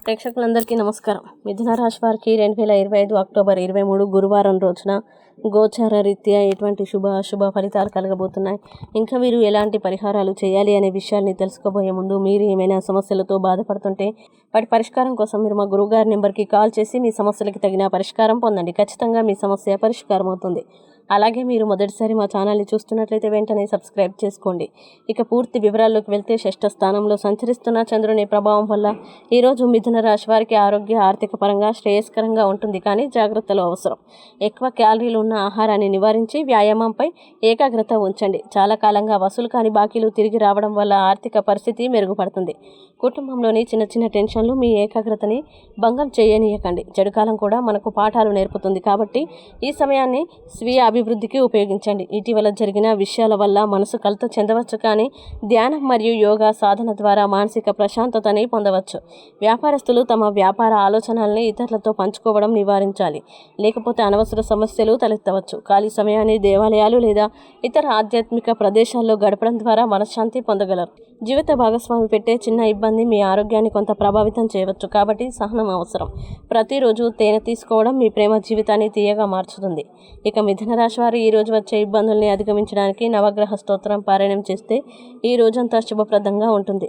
ప్రేక్షకులందరికీ నమస్కారం. మిథున రాశి వారికి 2025 అక్టోబర్ 23 గురువారం రోజున గోచార రీత్యా ఎటువంటి శుభ అశుభ ఫలితాలు కలగబోతున్నాయి, ఇంకా మీరు ఎలాంటి పరిహారాలు చేయాలి అనే విషయాల్ని తెలుసుకోబోయే ముందు మీరు ఏమైనా సమస్యలతో బాధపడుతుంటే వాటి పరిష్కారం కోసం మీరు మా గురువుగారి నెంబర్కి కాల్ చేసి మీ సమస్యలకి తగిన పరిష్కారం పొందండి. ఖచ్చితంగా మీ సమస్య పరిష్కారం అవుతుంది. అలాగే మీరు మొదటిసారి మా ఛానల్ని చూస్తున్నట్లయితే వెంటనే సబ్స్క్రైబ్ చేసుకోండి. ఇక పూర్తి వివరాల్లోకి వెళ్తే, షష్ఠ స్థానంలో సంచరిస్తున్న చంద్రుని ప్రభావం వల్ల ఈరోజు మిథున రాశి వారికి ఆరోగ్య ఆర్థిక పరంగా శ్రేయస్కరంగా ఉంటుంది, కానీ జాగ్రత్తలు అవసరం. ఎక్కువ క్యాలరీలు ఉన్న ఆహారాన్ని నివారించి వ్యాయామంపై ఏకాగ్రత ఉంచండి. చాలా కాలంగా వసూలు కాని బాకీలు తిరిగి రావడం వల్ల ఆర్థిక పరిస్థితి మెరుగుపడుతుంది. కుటుంబంలోని చిన్న చిన్న టెన్షన్లు మీ ఏకాగ్రతని భంగం చేయనీయకండి. చెడుకాలం కూడా మనకు పాఠాలు నేర్పుతుంది, కాబట్టి ఈ సమయాన్ని స్వీయ అభివృద్ధికి ఉపయోగించండి. ఇటీవల జరిగిన విషయాల వల్ల మనసు కలత చెందవచ్చు, కానీ ధ్యానం మరియు యోగా సాధన ద్వారా మానసిక ప్రశాంతతని పొందవచ్చు. వ్యాపారస్తులు తమ వ్యాపార ఆలోచనల్ని ఇతరులతో పంచుకోవడం నివారించాలి, లేకపోతే అనవసర సమస్యలు తలెత్తవచ్చు. ఖాళీ సమయాన్ని దేవాలయాలు లేదా ఇతర ఆధ్యాత్మిక ప్రదేశాల్లో గడపడం ద్వారా మనశ్శాంతి పొందగలరు. జీవిత భాగస్వామి పెట్టే చిన్న ఇబ్బంది మీ ఆరోగ్యాన్ని కొంత ప్రభావితం చేయవచ్చు, కాబట్టి సహనం అవసరం. ప్రతిరోజు తేనె తీసుకోవడం మీ ప్రేమ జీవితాన్ని తీయగా మార్చుతుంది. ఇక మిథున రాశి వారు ఈ రోజు వచ్చే ఇబ్బందుల్ని అధిగమించడానికి నవగ్రహ స్తోత్రం పారాయణం చేస్తే ఈ రోజంతా శుభప్రదంగా ఉంటుంది.